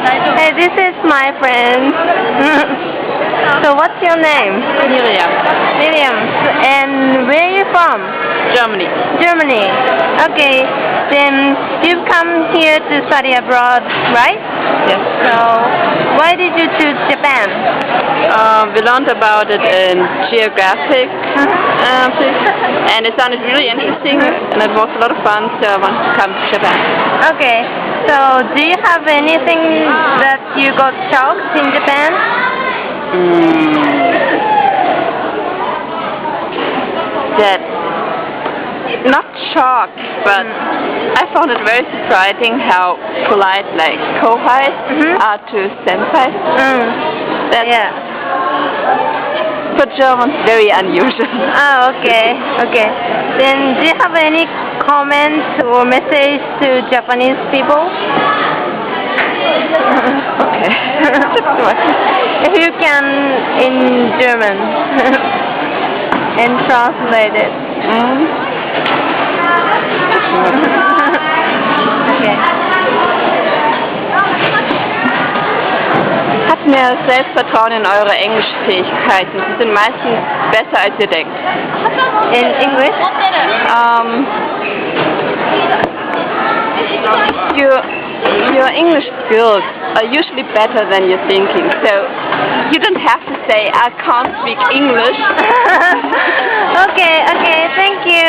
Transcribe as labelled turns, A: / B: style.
A: Hey, this is my friend. So what's your name?
B: Miriam.
A: Miriam. And where are you from?
B: Germany.
A: Germany. Okay. Then you've come here to study abroad, right?
B: Yes.
A: So why did you choose Japan?
B: We learned about it in geographic things, and it sounded really interesting, and it was a lot of fun, so I wanted to come to Japan.
A: Okay. So do you have anything that you got shocked in Japan?
B: That not shocked, but I found it very surprising how polite like kohais are to senpais. That's for Germans very unusual.
A: Oh, okay. Okay. Then do you have any comments or message to Japanese people?
B: Okay.
A: If you can in German and translate it. Okay.
B: Habt mehr Selbstvertrauen in eure Englischfähigkeiten. Sie sind meistens besser als ihr denkt.
A: In English?
B: Your English skills are usually better than you're thinking. So you don't have to say I can't speak English.
A: Okay, thank you.